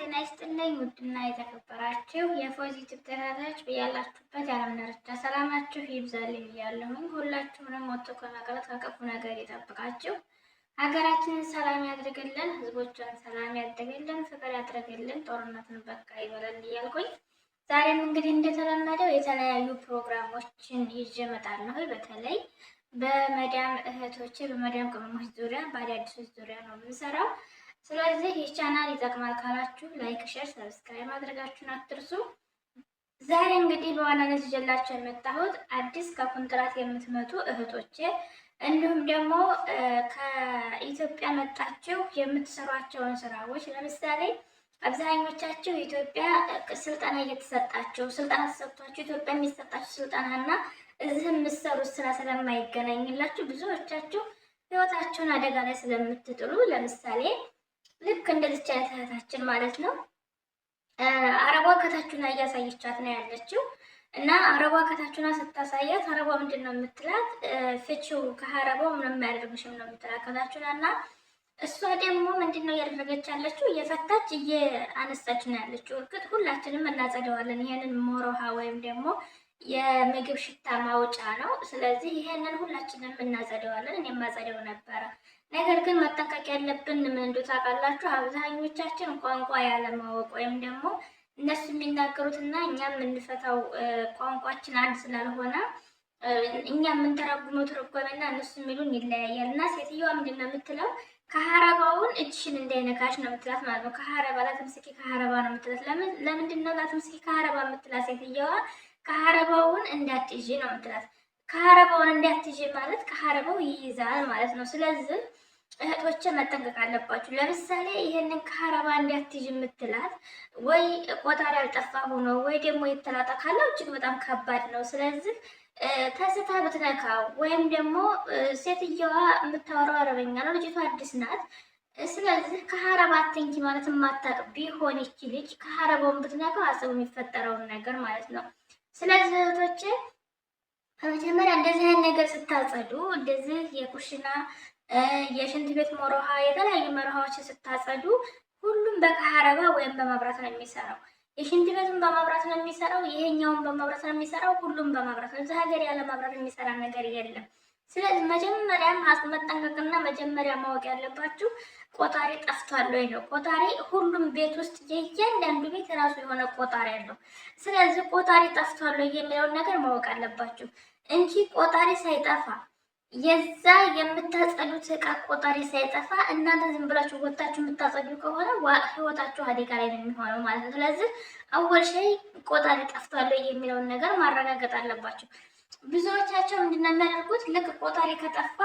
ጤና ይስጥልኝ ውድና የተከበራችሁ የፖዚቲቭ ተከታታዮች በያላችሁበት የዓለም ዳርቻ ሰላማችሁ ይብዛልኝ እያለሁኝ ሁላችሁንም ወጥቶ ከመቅረት ከክፉ ነገር ይጠብቃችሁ። ሀገራችንን ሰላም ያድርግልን፣ ህዝቦቿን ሰላም ያድርግልን፣ ፍቅር ያድርግልን፣ ጦርነትን በቃ ይበለን እያልኩኝ ዛሬም እንግዲህ እንደተለመደው የተለያዩ ፕሮግራሞችን ይዤ እመጣለሁ። በተለይ በመዳም እህቶቼ በመዳም ቅመሞች ዙሪያ በአዳዲሶች ዙሪያ ነው የምንሰራው። ስለዚህ ይህ ቻናል ይጠቅማል ካላችሁ ላይክ፣ ሼር፣ ሰብስክራይብ ማድረጋችሁን አትርሱ። ዛሬ እንግዲህ በዋናነት ይዤላችሁ የመጣሁት አዲስ ከኮንትራት የምትመጡ እህቶቼ እንዲሁም ደግሞ ከኢትዮጵያ መጣችሁ የምትሰሯቸውን ስራዎች ለምሳሌ አብዛኞቻችሁ ኢትዮጵያ ስልጠና እየተሰጣችሁ ስልጠና ተሰጥቷችሁ ኢትዮጵያ የሚሰጣችሁ ስልጠናና እዚህ የምትሰሩት ስራ ስለማይገናኝላችሁ ብዙዎቻችሁ ህይወታችሁን አደጋ ላይ ስለምትጥሉ ለምሳሌ ልክ እንደዚች አይነት እህታችን ማለት ነው። አረቧ ከታችሁና እያሳየቻት ነው ያለችው እና አረቧ ከታችሁና ስታሳያት አረቧ ምንድን ነው የምትላት? ፍቺው ከአረቧ ምንም አያደርግሽም ነው የምትላት ከታችሁና እና እሷ ደግሞ ምንድን ነው እያደረገች ያለችው? እየፈታች እየአነሳች ነው ያለችው። እርግጥ ሁላችንም እናጸደዋለን። ይሄንን ሞሮሃ ወይም ደግሞ የምግብ ሽታ ማውጫ ነው። ስለዚህ ይሄንን ሁላችንም እናጸደዋለን። እኔ ማጸደው ነበረ። ነገር ግን መጠንቀቅ ያለብን ምን እንደው ታውቃላችሁ? አብዛኞቻችን ቋንቋ ያለማወቅ ወይም ደግሞ እነሱ የሚናገሩትና እኛ የምንፈታው ቋንቋችን አንድ ስላልሆነ እኛ የምንተረጉመው ትርጓሜና እነሱ የሚሉን ይለያያል። እና ሴትዮዋ ምንድን ነው የምትለው? ከሀረባውን እጅሽን እንዳይነካሽ ነው የምትላት ማለት ነው። ከሀረባ ላትምስኪ ከሀረባ ነው የምትላት። ለምንድን ነው ላትምስኪ ከሀረባ የምትላት? ሴትዮዋ ከሀረባውን እንዳትይዢ ነው የምትላት። ከሀረባውን እንዳትይዢ ማለት ከሀረባው ይይዛል ማለት ነው። ስለዚህ እህቶቼ መጠንቀቅ አለባችሁ። ለምሳሌ ይሄንን ከሀረባ እንዳትይዥ የምትላት ወይ ቆጣሪ አልጠፋ ሆኖ ወይ ደግሞ የተላጠ ካለው እጅግ በጣም ከባድ ነው። ስለዚህ ተስታ ብትነካው ወይም ደግሞ ሴትየዋ የምታወራው አረበኛ ነው፣ ልጅቷ አዲስ ናት። ስለዚህ ከሀረባ አትንኪ ማለት የማታውቅ ቢሆን ይቺ ልጅ ከሀረባውን ብትነካው አስቡ የሚፈጠረውን ነገር ማለት ነው። ስለዚህ እህቶቼ በመጀመሪያ እንደዚህ አይነት ነገር ስታጸዱ እንደዚህ የኩሽና የሽንት ቤት መሮሃ የተለያዩ መሮሃዎችን ስታጸዱ ሁሉም በከሀረባ ወይም በማብራት ነው የሚሰራው። የሽንት ቤቱን በማብራት ነው የሚሰራው፣ ይሄኛውን በማብራት ነው የሚሰራው፣ ሁሉም በማብራት ነው። እዚህ ሀገር ያለ ማብራት የሚሰራ ነገር የለም። ስለዚህ መጀመሪያም መጠንቀቅና መጀመሪያ ማወቅ ያለባችሁ ቆጣሪ ጠፍቷል ወይ ነው። ቆጣሪ ሁሉም ቤት ውስጥ የእያንዳንዱ ቤት የራሱ የሆነ ቆጣሪ አለው። ስለዚህ ቆጣሪ ጠፍቷል ወይ የሚለውን ነገር ማወቅ አለባችሁ እንጂ ቆጣሪ ሳይጠፋ የዛ የምታጸዱት እቃ ቆጣሪ ሳይጠፋ እናንተ ዝም ብላችሁ ወጣችሁ የምታጸዱ ከሆነ ህይወታችሁ አደጋ ላይ ነው የሚሆነው ማለት ነው። ስለዚህ አወል ሸይ ቆጣሪ ጠፍቷል የሚለውን ነገር ማረጋገጥ አለባችሁ። ብዙዎቻቸው ምንድነው የሚያደርጉት? ልክ ቆጣሪ ከጠፋ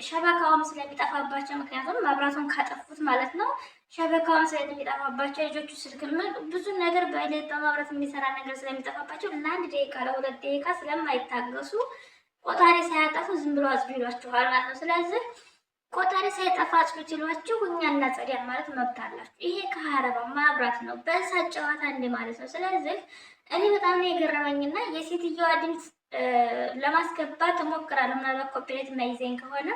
ሸበካውም ስለሚጠፋባቸው፣ ምክንያቱም መብራቱን ካጠፉት ማለት ነው ሸበካውም ስለሚጠፋባቸው ልጆቹ ስልክ ብዙ ነገር በመብራት የሚሰራ ነገር ስለሚጠፋባቸው ለአንድ ደቂቃ ለሁለት ደቂቃ ስለማይታገሱ ቆጣሪ ሳያጠፉ ዝም ብሎ አጽዱ ይሏችኋል ማለት ነው። ስለዚህ ቆጣሪ ሳይጠፋ አጽዱ ይሏችሁ እኛ እናጸዳን ማለት መብት አላችሁ። ይሄ ከሀረባ ማብራት ነው፣ በእሳት ጨዋታ እንደ ማለት ነው። ስለዚህ እኔ በጣም ነው የገረመኝና የሴትዮዋ ድምፅ ለማስገባት እሞክራለሁ። ምናልባት ኮፒራይት የማይዘኝ ከሆነ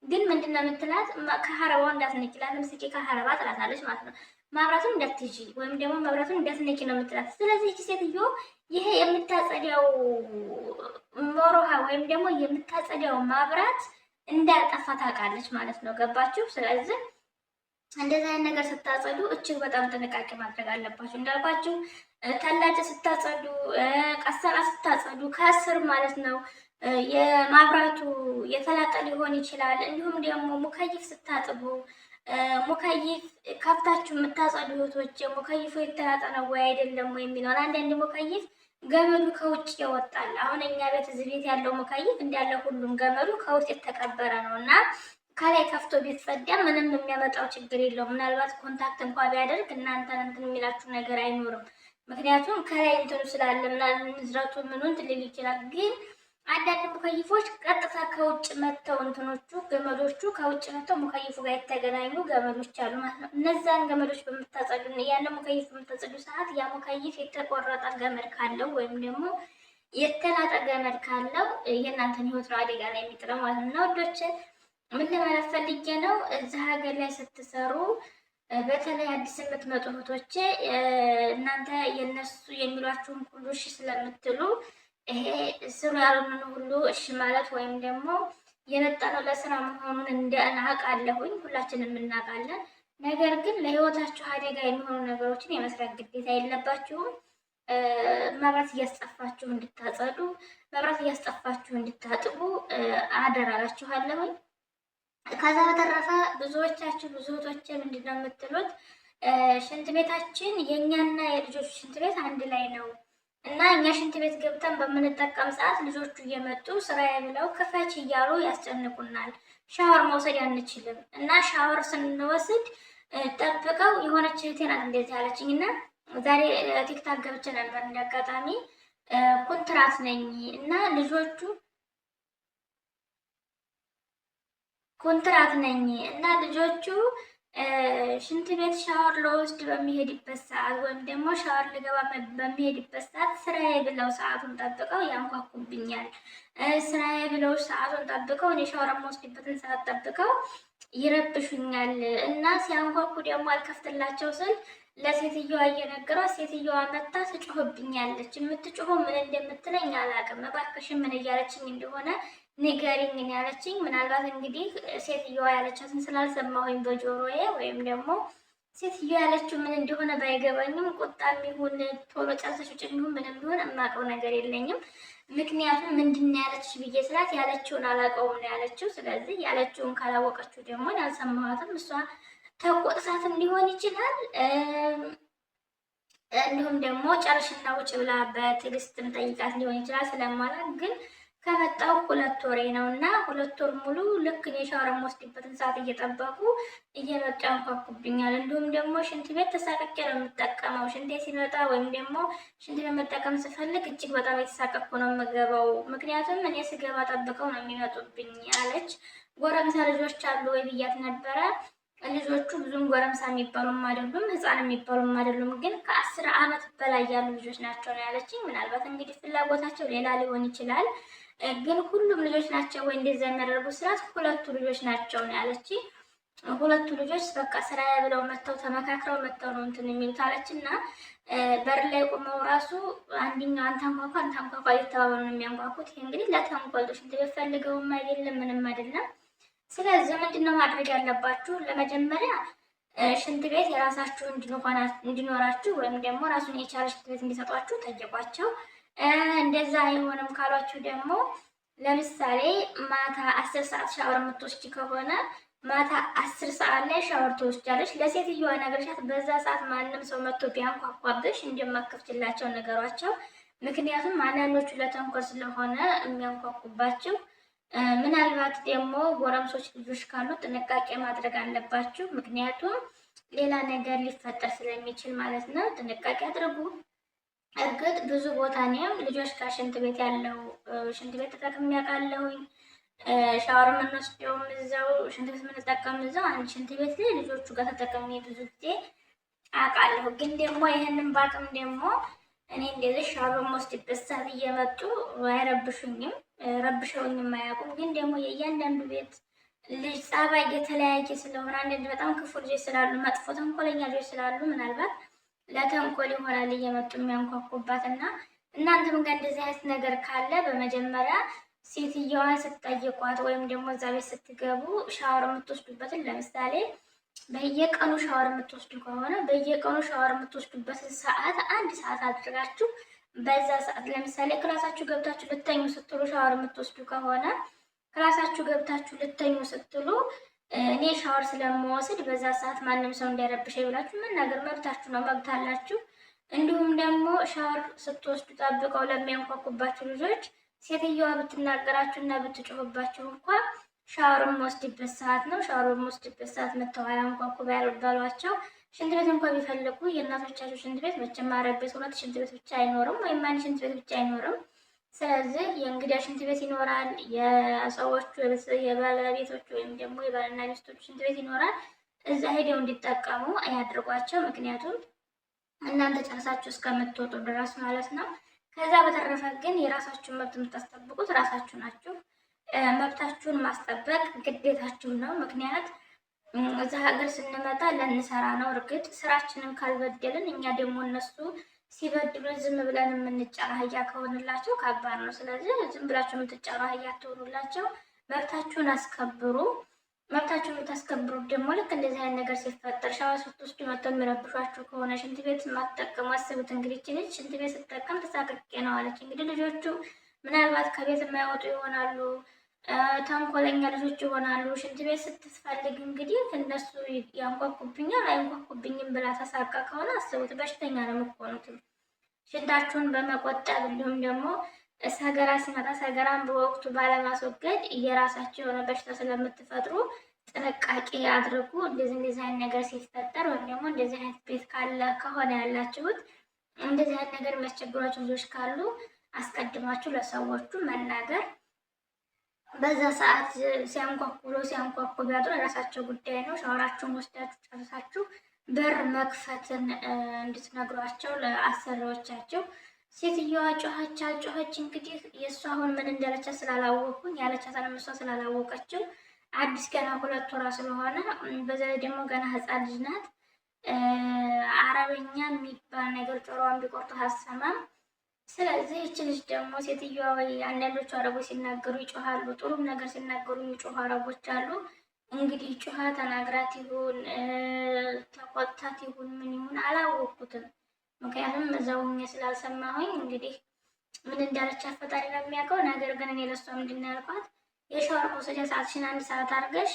ግን ምንድነው የምትላት? ከሀረባው እንዳትነኪላት ምስኪ ከሀረባ ትላታለች ማለት ነው። ማብራቱን እንዳትይጂ ወይም ደግሞ መብራቱን እንዳትነኪ ነው የምትላት። ስለዚህ እቺ ሴትዮ ይሄ የምታጸዳው ሞሮሃ ወይም ደግሞ የምታጸዳው ማብራት እንዳልጠፋ ታውቃለች ማለት ነው። ገባችሁ? ስለዚህ እንደዚህ አይነት ነገር ስታጸዱ እጅግ በጣም ጥንቃቄ ማድረግ አለባችሁ። እንዳልኳችሁ ተላጭ ስታጸዱ፣ ቀሰራ ስታጸዱ ከስር ማለት ነው የማብራቱ የተላጠ ሊሆን ይችላል። እንዲሁም ደግሞ ሙከይፍ ስታጥቡ ሙከይፍ ከፍታችሁ የምታጸዱ እህቶች ሙከይፉ የተላጠ ነው ወይ አይደለም ወይ የሚለውን አንዳንድ ሙከይፍ ገመዱ ከውጭ ይወጣል። አሁን እኛ ቤት እዚህ ቤት ያለው ሙከይፍ እንዳለ ሁሉም ገመዱ ከውስጥ የተቀበረ ነው እና ከላይ ከፍቶ ቢፈዳ ምንም የሚያመጣው ችግር የለውም። ምናልባት ኮንታክት እንኳን ቢያደርግ እናንተን እንትን የሚላችሁ ነገር አይኖርም። ምክንያቱም ከላይ እንትኑ ስላለ ምናምን ንዝረቱ ምኑን ትልል ይችላል። ግን አንዳንድ ሙከይፎች ቀጥታ ከውጭ መተው እንትኖቹ ገመዶቹ ከውጭ መተው ሙከይፉ ጋር የተገናኙ ገመዶች አሉ ማለት ነው። እነዛን ገመዶች በምታጸዱ ያን ሙከይፍ በምታጸዱ ሰዓት ያ ሙከይፍ የተቆረጠ ገመድ ካለው ወይም ደግሞ የተላጠ ገመድ ካለው የእናንተን ህይወት ነው አደጋ ላይ የሚጥለው ማለት ነው። ወዶች ምን ለማለት ፈልጌ ነው? እዚህ ሀገር ላይ ስትሰሩ በተለይ አዲስ የምትመጡ እህቶቼ እናንተ የነሱ የሚሏችሁን ሁሉ እሺ ስለምትሉ ይሄ ስሩ ያሉንን ሁሉ እሺ ማለት ወይም ደግሞ የመጣነው ለስራ መሆኑን አውቃለሁኝ፣ ሁላችንም እናውቃለን። ነገር ግን ለህይወታችሁ አደጋ የሚሆኑ ነገሮችን የመስራት ግዴታ የለባችሁም። መብራት እያስጠፋችሁ እንድታጸዱ፣ መብራት እያስጠፋችሁ እንድታጥቡ አደራላችኋለሁኝ። ከዛ በተረፈ ብዙዎቻችሁ ብዙ እህቶቼ ምንድን ነው የምትሉት? ሽንት ቤታችን የእኛና የልጆቹ ሽንት ቤት አንድ ላይ ነው እና እኛ ሽንት ቤት ገብተን በምንጠቀም ሰዓት ልጆቹ እየመጡ ስራዬ ብለው ክፈች እያሉ ያስጨንቁናል። ሻወር መውሰድ አንችልም እና ሻወር ስንወስድ ጠብቀው የሆነች እህቴ ናት እንደዚህ ያለችኝ እና ዛሬ ቲክታክ ገብቼ ነበር እንዳጋጣሚ ኮንትራት ነኝ እና ልጆቹ ኮንትራት ነኝ እና ልጆቹ ሽንት ቤት ሻወር ለወስድ በሚሄድበት ሰዓት ወይም ደግሞ ሻወር ልገባ በሚሄድበት ሰዓት ስራዬ ብለው ሰዓቱን ጠብቀው ያንኳኩብኛል። ስራዬ ብለው ሰዓቱን ጠብቀው እኔ ሻወር የምወስድበትን ሰዓት ጠብቀው ይረብሹኛል እና ሲያንኳኩ ደግሞ አልከፍትላቸው ስል ለሴትዮዋ እየነገሯት ሴትዮዋ መታ ትጮህብኛለች። የምትጮኸው ምን እንደምትለኝ አላውቅም። እባክሽን ምን እያለችኝ እንደሆነ ንገሪኝ ያለችኝ። ምናልባት እንግዲህ ሴትዮዋ ያለቻትን ስላልሰማሁኝ በጆሮዬ ወይም ደግሞ ሴትዮዋ ያለችው ምን እንደሆነ ባይገባኝም ቁጣም ይሁን ቶሎ ጨርሰሽ ውጭ ይሁን ምንም ይሁን የማውቀው ነገር የለኝም። ምክንያቱም ምንድን ነው ያለችሽ ብዬ ስላት ያለችውን አላውቀውም ነው ያለችው። ስለዚህ ያለችውን ካላወቀችው ደግሞ ያልሰማኋትም እሷ ተቆጥሳትም ሊሆን ይችላል። እንዲሁም ደግሞ ጨርሽና ውጭ ብላ በትዕግስትም ጠይቃት ሊሆን ይችላል። ስለማላውቅ ግን ከመጣው 2 ወሬ ነው እና 2 ወር ሙሉ ልክ እኔ ሻወር የምወስድበትን ሰዓት እየጠበቁ እየመጡ ያንኳኩብኛል። እንዲሁም ደግሞ ሽንት ቤት ተሳቅቄ ነው የምጠቀመው። ሽንቴ ሲመጣ ወይም ደግሞ ሽንት ቤት መጠቀም ስፈልግ እጅግ በጣም የተሳቀቅኩ ነው የምገባው። ምክንያቱም እኔ ስገባ ጠብቀው ነው የሚመጡብኝ አለች። ጎረምሳ ልጆች አሉ ወይ ብያት ነበረ። ልጆቹ ብዙም ጎረምሳ የሚባሉም አይደሉም፣ ህፃን የሚባሉም አይደሉም። ግን ከ10 ዓመት በላይ ያሉ ልጆች ናቸው ነው ያለችኝ። ምናልባት እንግዲህ ፍላጎታቸው ሌላ ሊሆን ይችላል። ግን ሁሉም ልጆች ናቸው ወይ እንደዛ የሚያደርጉ ስራት 2 ልጆች ናቸው ነው ያለችኝ። 2 ልጆች በቃ ስራዬ ብለው መተው ተመካክረው መተው ነው እንትን የሚሉት አለች እና በር ላይ ቆመው ራሱ አንደኛው አንተ አንኳኳ እየተባባሉ ነው የሚያንኳኩት። ይሄ እንግዲህ ለተንኮል ሽንት ቤት ፈልገውም አይደለም ምንም አይደለም። ስለዚህ ምንድነው ማድረግ ያለባችሁ? ለመጀመሪያ ሽንት ቤት የራሳችሁ እንዲኖራችሁ ወይም ደግሞ ራሱን የቻለ ሽንት ቤት እንዲሰጧችሁ ጠይቋቸው። እንደዛ አይሆንም ካሏችሁ ደግሞ ለምሳሌ ማታ 10 ሰዓት ሻወር የምትወስጂ ከሆነ ማታ 10 ሰዓት ላይ ሻወር ትወስጃለሽ። ለሴትዮዋ ነገርሻት። በዛ ሰዓት ማንም ሰው መጥቶ ቢያንኳኳብሽ እንደማከፍችላቸው ነገሯቸው። ምክንያቱም አንዳንዶቹ ለተንኮል ስለሆነ የሚያንኳኩባችሁ። ምናልባት ደግሞ ጎረምሶች ልጆች ካሉ ጥንቃቄ ማድረግ አለባችሁ። ምክንያቱም ሌላ ነገር ሊፈጠር ስለሚችል ማለት ነው። ጥንቃቄ አድርጉ። እርግጥ ብዙ ቦታ እኔም ልጆች ጋር ሽንት ቤት ያለው ሽንት ቤት ተጠቅሜ አውቃለሁኝ። ሻወር የምንወስደውም እዛው፣ ሽንት ቤት የምንጠቀም እዛው አንድ ሽንት ቤት ላይ ልጆቹ ጋር ተጠቅሜ ብዙ ጊዜ አውቃለሁ። ግን ደግሞ ይህንን ባቅም ደግሞ እኔ እንደዚህ ሻወር በምወስድበት ሰዓት እየመጡ አይረብሹኝም፣ ረብሸውኝም አያውቁም። ግን ደግሞ የእያንዳንዱ ቤት ልጅ ጸባይ የተለያየ ስለሆነ አንዳንድ በጣም ክፉ ልጆች ስላሉ፣ መጥፎ ተንኮለኛ ልጆች ስላሉ ምናልባት ለተንኮል ይሆናል እየመጡ የሚያንኳኩባት እና እናንተም ጋር እንደዚህ አይነት ነገር ካለ በመጀመሪያ ሴትዮዋን ስትጠይቋት ወይም ደግሞ እዛ ቤት ስትገቡ ሻወር የምትወስዱበትን ለምሳሌ በየቀኑ ሻወር የምትወስዱ ከሆነ በየቀኑ ሻወር የምትወስዱበትን ሰዓት 1 ሰዓት አድርጋችሁ በዛ ሰዓት ለምሳሌ ክላሳችሁ ገብታችሁ ልተኙ ስትሉ ሻወር የምትወስዱ ከሆነ ክላሳችሁ ገብታችሁ ልተኙ ስትሉ እኔ ሻወር ስለምወስድ በዛ ሰዓት ማንም ሰው እንዳይረብሽ ብላችሁ መናገር መብታችሁ ነው፣ መብት አላችሁ። እንዲሁም ደግሞ ሻወር ስትወስዱ ጠብቀው ለሚያንኳኩባችሁ ልጆች ሴትዮዋ ብትናገራችሁ እና ብትጮህባችሁ እንኳን ሻወር የምወስድበት ሰዓት ነው፣ ሻወር የምወስድበት ሰዓት መተው አያንኳኩ ባሏቸው። ሽንት ቤት እንኳን ቢፈልጉ የእናቶቻቸው ሽንት ቤት መቼም ማረብ ቤት 2 ሽንት ቤት ብቻ አይኖርም፣ ወይም 1 ሽንት ቤት ብቻ አይኖርም። ስለዚህ የእንግዳ ሽንት ቤት ይኖራል፣ የሰዎቹ የባለቤቶቹ ወይም ደግሞ የባልና ሚስቶቹ ሽንት ቤት ይኖራል። እዛ ሄደው እንዲጠቀሙ አያድርጓቸው። ምክንያቱም እናንተ ጨርሳችሁ እስከምትወጡ ድረስ ማለት ነው። ከዛ በተረፈ ግን የራሳችሁን መብት የምታስጠብቁት ራሳችሁ ናችሁ። መብታችሁን ማስጠበቅ ግዴታችሁ ነው። እዛ ሀገር ስንመጣ ለንሰራ ነው። እርግጥ ስራችንን ካልበደልን እኛ ደግሞ እነሱ ሲበድሉን ዝም ብለን የምንጫራ አህያ ከሆንላቸው ከባድ ነው። ስለዚህ ዝም ብላችሁ የምትጫራ አህያ አትሆኑላቸው። መብታችሁን አስከብሩ። መብታችሁን የምታስከብሩት ደግሞ ልክ እንደዚህ አይነት ነገር ሲፈጠር ሻወር ስትወስዱ መጥተው የሚረብሿችሁ ከሆነ ሽንት ቤት የማትጠቀሙ አስቡት። እንግዲህ ይህች ልጅ ሽንት ቤት ስትጠቀም ተሳቅቄ ነው አለች። እንግዲህ ልጆቹ ምናልባት ከቤት የማይወጡ ይሆናሉ፣ ተንኮለኛ ልጆች ይሆናሉ። ሽንት ቤት ስትፈልግ እንግዲህ እነሱ ያንኳኩብኛል አይንኳኩብኝም ብላ ተሳቃ ከሆነ አስቡት፣ በሽተኛ ነው የምትሆኑት። ሽንታችሁን በመቆጠብ እንዲሁም ደግሞ ሰገራ ሲመጣ ሰገራን በወቅቱ ባለማስወገድ የራሳቸው የሆነ በሽታ ስለምትፈጥሩ ጥንቃቄ አድርጉ። እንደዚህ አይነት ነገር ሲፈጠር ወይም ደግሞ እንደዚህ አይነት ቤት ካለ ከሆነ ያላችሁት እንደዚህ አይነት ነገር የሚያስቸግሯቸው ልጆች ካሉ አስቀድማችሁ ለሰዎቹ መናገር። በዛ ሰዓት ሲያንኳኩ ቢያድሩ የራሳቸው ጉዳይ ነው። ሻወራችሁን ወስዳችሁ ጨርሳችሁ በር መክፈትን እንድትነግሯቸው ለአሰሪዎቻቸው። ሴትዮዋ ጮኸች አልጮኸች እንግዲህ የእሷ አሁን ምን እንዳለቻት ስላላወቅኩኝ ያለቻትን እሷ ስላላወቀችው አዲስ ገና 2 ወራ ስለሆነ በዛ ላይ ደግሞ ገና ህፃን ልጅ ናት። አረበኛ የሚባል ነገር ጆሮዋን ቢቆርጡ አሰማም። ስለዚህ ይች ልጅ ደግሞ ሴትዮዋ ወይ አንዳንዶቹ አረቦች ሲናገሩ ይጮሃሉ፣ ጥሩም ነገር ሲናገሩ የሚጮሁ አረቦች አሉ። እንግዲህ ጮሃ ተናግራት ይሁን ተቆጣት ይሁን ምን ይሁን አላወቅኩትም። ምክንያቱም እዛው ሆኜ ስላልሰማሁኝ እንግዲህ ምን እንዳለቻት ፈጣሪ ነው የሚያውቀው። ነገር ግን እኔ ለሷ ምንድን ነው ያልኳት፣ የሻወር መውሰጃ ሰዓትሽን 1 ሰዓት አድርገሽ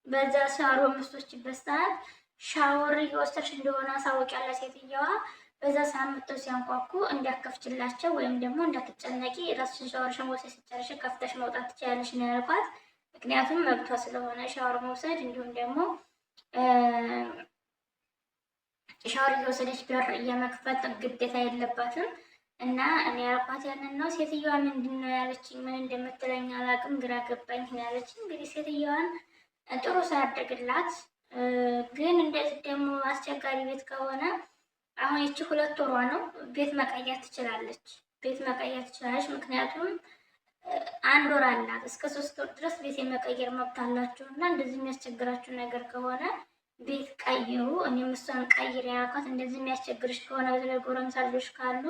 በዛ ሻወር በምትወስጂበት ሰዓት ሻወር እየወሰድሽ እንደሆነ አሳውቂያለ ሴትዮዋ። በዛ ሰዓት መጥተው ሲያንኳኩ እንዲያከፍችላቸው ወይም ደግሞ እንዳትጨነቂ ራስሽን ሻወርሽን ወስደሽ ሲጨርሽ ከፍተሽ መውጣት ትችያለሽ ነው ያልኳት። ምክንያቱም መብቷ ስለሆነ ሻወር መውሰድ እንዲሁም ደግሞ ሻወር እየወሰደች በር የመክፈት ግዴታ የለባትም። እና እኔ ያልኳት ያንን ነው። ሴትዮዋ ምንድን ነው ያለችኝ፣ ምን እንደምትለኝ አላውቅም፣ ግራ ገባኝ ያለችኝ። እንግዲህ ሴትዮዋን ጥሩ ሳያደርግላት ግን እንደዚህ ደግሞ አስቸጋሪ ቤት ከሆነ አሁን ይቺ 2 ወሯ ነው፣ ቤት መቀየር ትችላለች። ቤት መቀየር ትችላለች። ምክንያቱም 1 ወር አላት። እስከ 3 ወር ድረስ ቤት የመቀየር መብት አላችሁ እና እንደዚህ የሚያስቸግራችሁ ነገር ከሆነ ቤት ቀይሩ። እኔም እሷን ቀይር ያልኳት እንደዚህ የሚያስቸግርሽ ከሆነ በተለይ ጎረምሳ ልጆች ካሉ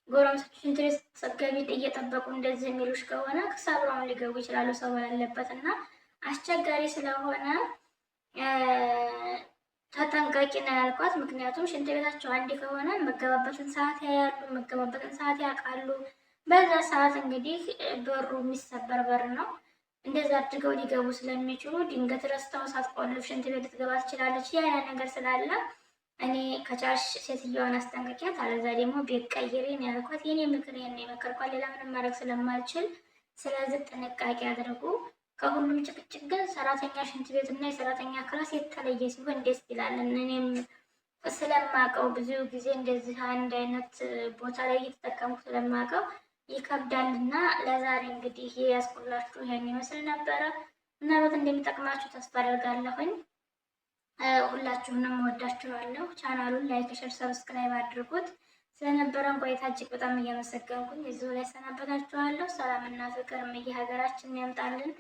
ጎረምሶች ኢንትሬስት ገቢ እየጠበቁ እንደዚህ የሚሉሽ ከሆነ ሰብረውን ሊገቡ ይችላሉ ሰው ያለበት እና አስቸጋሪ ስለሆነ ተጠንቀቂ ነው ያልኳት። ምክንያቱም ሽንት ቤታቸው አንድ ከሆነ መገባበትን ሰዓት ያያሉ፣ መገባበትን ሰዓት ያውቃሉ። በዛ ሰዓት እንግዲህ በሩ የሚሰበር በር ነው። እንደዛ አድርገው ሊገቡ ስለሚችሉ ድንገት ረስታው ሳትቆልፍ ሽንት ቤት ልትገባ ትችላለች። ያ ነገር ስላለ እኔ ከቻልሽ ሴትዮዋን አስጠንቅቂያት፣ አለዛ ደግሞ ቤት ቀይሬ ነው ያልኳት። የኔ ምክር ይሄን የመከርኳት፣ ሌላ ምንም ማድረግ ስለማልችል። ስለዚህ ጥንቃቄ አድርጉ። ከሁሉም ጭቅጭቅ ግን ሰራተኛ ሽንት ቤት እና የሰራተኛ ክላስ የተለየ ሲሆን ደስ ይላል። እኔም ስለማውቀው ብዙ ጊዜ እንደዚህ አንድ አይነት ቦታ ላይ እየተጠቀምኩ ስለማውቀው ይከብዳልና ለዛሬ እንግዲህ ያስኩላችሁ ይሄን ይመስል ነበረ። ምናልባት እንደሚጠቅማችሁ ተስፋ አደርጋለሁኝ። ሁላችሁንም ወዳችኋለሁ። ቻናሉን ላይክ፣ ሼር፣ ሰብስክራይብ አድርጉት። ስለነበረን ቆይታ እጅግ በጣም እያመሰገንኩኝ እዚሁ ላይ ሰናበታችኋለሁ። ሰላምና ፍቅር ሀገራችንን ያምጣልን፣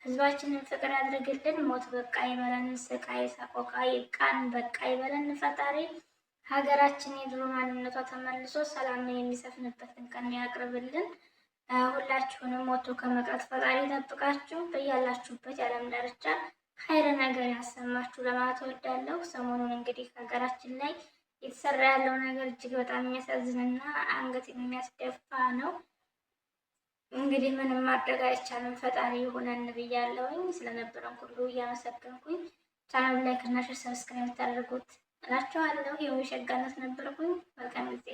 ህዝባችንን ፍቅር ያድርግልን። ሞት በቃ ይበለን፣ ስቃይ ሰቆቃ ይብቃን፣ በቃ ይበለን ፈጣሪ። ሀገራችን የድሮ ማንነቷ ተመልሶ ሰላምን የሚሰፍንበትን ቀን ያቅርብልን። ሁላችሁንም ሞቶ ከመቅረት ፈጣሪ ይጠብቃችሁ። በያላችሁበት የዓለም ዳርቻ ኸይር ነገር ያሰማችሁ ለማለት እወዳለሁ። ሰሞኑን እንግዲህ ሀገራችን ላይ የተሰራ ያለው ነገር እጅግ በጣም የሚያሳዝንና አንገት የሚያስደፋ ነው። እንግዲህ ምንም ማድረግ አይቻልም። ፈጣሪ ይሁነን ብያለሁኝ። ስለነበረን ሁሉ እያመሰገንኩኝ ቻናሉ ላይክ እና ሼር ሰብስክራይብ ታደርጉት እላችኋለሁ። የውሸጋነት ነበርኩኝ። መልካም ጊዜ